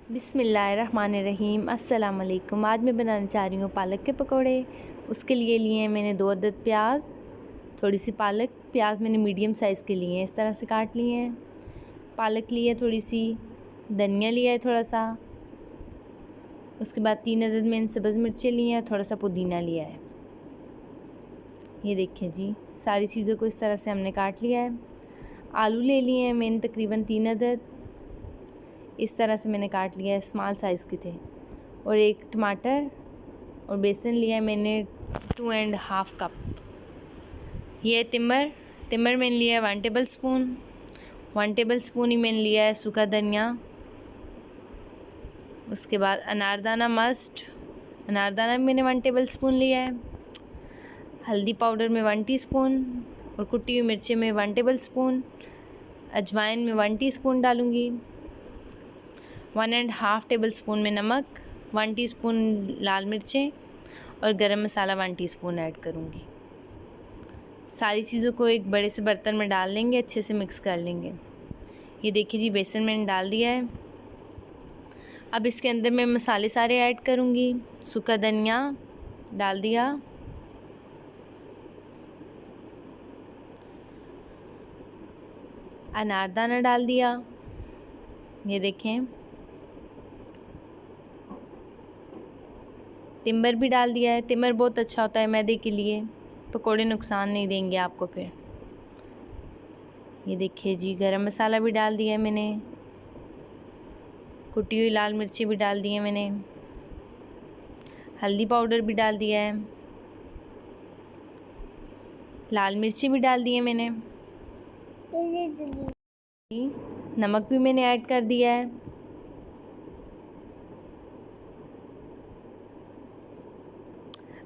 बिस्मिल्लाहिर्रहमानिर्रहीम। अस्सलाम वालेकुम। आज मैं बनाना चाह रही हूँ पालक के पकोड़े। उसके लिए लिए हैं मैंने 2 अदद प्याज, थोड़ी सी पालक। प्याज मैंने मीडियम साइज़ के लिए हैं, इस तरह से काट लिए हैं। पालक ली है थोड़ी सी, धनिया लिया है थोड़ा सा। उसके बाद 3 अदद मैंने सब्ज़ मिर्चें ली हैं, थोड़ा सा पुदीना लिया है। ये देखिए जी, सारी चीज़ों को इस तरह से हमने काट लिया है। आलू ले लिए हैं मैंने तकरीबन 3 अदद, इस तरह से मैंने काट लिया है, स्मॉल साइज़ के थे। और 1 टमाटर और बेसन लिया है मैंने 2.5 कप। ये तिमर मैंने लिया है 1 टेबल स्पून। 1 टेबल स्पून ही मैंने लिया है सूखा धनिया। उसके बाद अनारदाना मस्ट, अनारदाना भी मैंने 1 टेबल स्पून लिया है। हल्दी पाउडर में 1 टीस्पून और कुटी हुई मिर्चें में 1 टेबल स्पून। अजवाइन में 1 टीस्पून डालूँगी। 1.5 टेबल स्पून में नमक, 1 टीस्पून लाल मिर्चें और गरम मसाला 1 टीस्पून ऐड करूँगी। सारी चीज़ों को एक बड़े से बर्तन में डाल लेंगे, अच्छे से मिक्स कर लेंगे। ये देखिए जी, बेसन मैंने डाल दिया है। अब इसके अंदर मैं मसाले सारे ऐड करूँगी। सूखा धनिया डाल दिया, अनारदाना डाल दिया, ये देखें, तिम्बर भी डाल दिया है। तिम्बर बहुत अच्छा होता है मैदे के लिए, पकोड़े नुकसान नहीं देंगे आपको फिर। ये देखिए जी, गरम मसाला भी डाल दिया है मैंने, कुटी हुई लाल मिर्ची भी डाल दी है मैंने, हल्दी पाउडर भी डाल दिया है, लाल मिर्ची भी डाल दी है मैंने, नमक भी मैंने ऐड कर दिया है।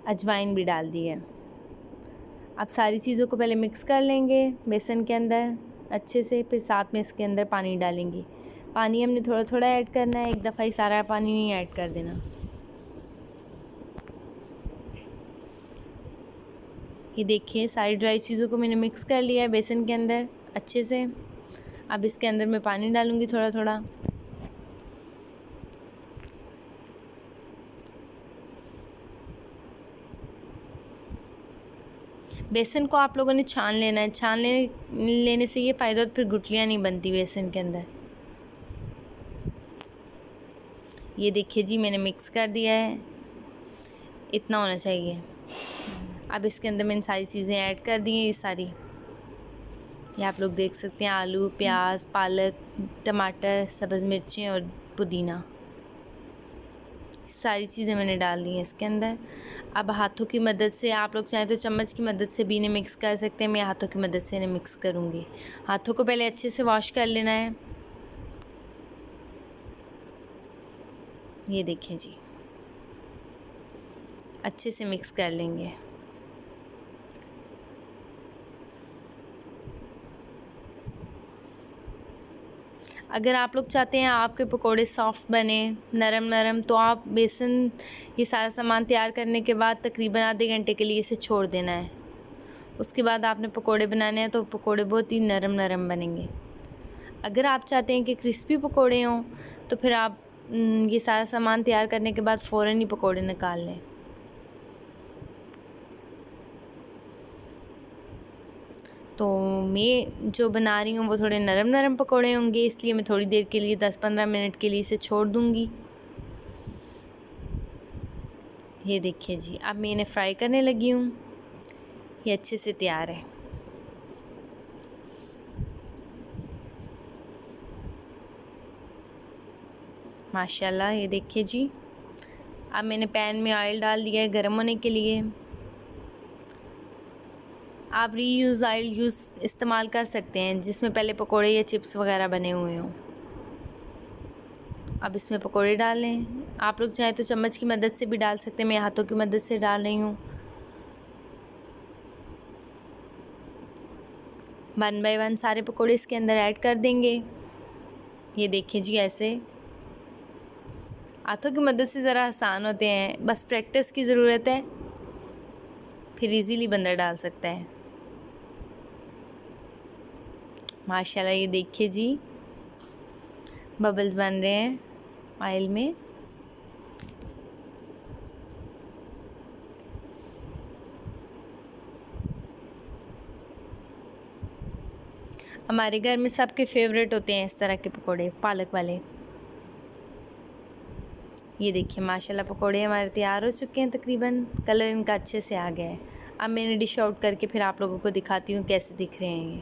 अजवाइन भी डाल दी है। अब सारी चीज़ों को पहले मिक्स कर लेंगे बेसन के अंदर अच्छे से, फिर साथ में इसके अंदर पानी डालेंगे। पानी हमने थोड़ा थोड़ा ऐड करना है, एक दफ़ा ही सारा पानी नहीं ऐड कर देना। ये देखिए, सारी ड्राई चीज़ों को मैंने मिक्स कर लिया है बेसन के अंदर अच्छे से। अब इसके अंदर मैं पानी डालूँगी थोड़ा थोड़ा। बेसन को आप लोगों ने छान लेना है। छान लेने से ये फ़ायदा, फिर गुठलियाँ नहीं बनती बेसन के अंदर। ये देखिए जी, मैंने मिक्स कर दिया है, इतना होना चाहिए। अब इसके अंदर मैंने सारी चीज़ें ऐड कर दी हैं, ये सारी, ये आप लोग देख सकते हैं, आलू, प्याज, पालक, टमाटर, सब्ज़ मिर्चें और पुदीना, सारी चीज़ें मैंने डाल दी हैं इसके अंदर। अब हाथों की मदद से, आप लोग चाहें तो चम्मच की मदद से भी इन्हें मिक्स कर सकते हैं। मैं हाथों की मदद से इन्हें मिक्स करूँगी। हाथों को पहले अच्छे से वॉश कर लेना है। ये देखें जी, अच्छे से मिक्स कर लेंगे। अगर आप लोग चाहते हैं आपके पकोड़े सॉफ्ट बने, नरम नरम, तो आप बेसन, ये सारा सामान तैयार करने के बाद तकरीबन आधे घंटे के लिए इसे छोड़ देना है। उसके बाद आपने पकोड़े बनाने हैं, तो पकोड़े बहुत ही नरम नरम बनेंगे। अगर आप चाहते हैं कि क्रिस्पी पकोड़े हों, तो फिर आप ये सारा सामान तैयार करने के बाद फ़ौरन ही पकोड़े निकाल लें। तो मैं जो बना रही हूँ वो थोड़े नरम नरम पकोड़े होंगे, इसलिए मैं थोड़ी देर के लिए 10-15 मिनट के लिए इसे छोड़ दूँगी। ये देखिए जी, अब मैं इन्हें फ्राई करने लगी हूँ। ये अच्छे से तैयार है। माशाल्लाह, ये देखिए जी। अब मैंने पैन में ऑयल डाल दिया है गर्म होने के लिए। आप रीयूज़ ऑयल इस्तेमाल कर सकते हैं, जिसमें पहले पकोड़े या चिप्स वगैरह बने हुए हों। अब इसमें पकोड़े डाल लें। आप लोग चाहें तो चम्मच की मदद से भी डाल सकते हैं, मैं हाथों की मदद से डाल रही हूँ। 1 बाय 1 सारे पकोड़े इसके अंदर ऐड कर देंगे। ये देखिए जी, ऐसे हाथों की मदद से ज़रा आसान होते हैं, बस प्रैक्टिस की ज़रूरत है, फिर इजीली बंदा डाल सकता है। माशाल्लाह, ये देखिए जी, बबल्स बन रहे हैं ऑयल में। हमारे घर में सबके फेवरेट होते हैं इस तरह के पकोड़े, पालक वाले। ये देखिए माशाल्लाह पकोड़े हमारे तैयार हो चुके हैं, तकरीबन कलर इनका अच्छे से आ गया है। अब मैंने डिश आउट करके फिर आप लोगों को दिखाती हूँ कैसे दिख रहे हैं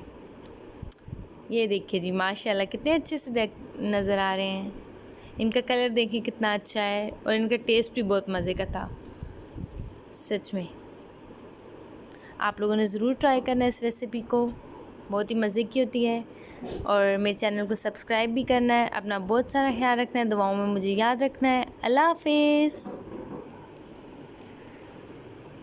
ये देखिए जी माशाल्लाह कितने अच्छे से नज़र आ रहे हैं। इनका कलर देखिए कितना अच्छा है और इनका टेस्ट भी बहुत मज़े का था सच में। आप लोगों ने ज़रूर ट्राई करना है इस रेसिपी को, बहुत ही मज़े की होती है। और मेरे चैनल को सब्सक्राइब भी करना है। अपना बहुत सारा ख्याल रखना है, दुआओं में मुझे याद रखना है। अल्लाह हाफ़िज़।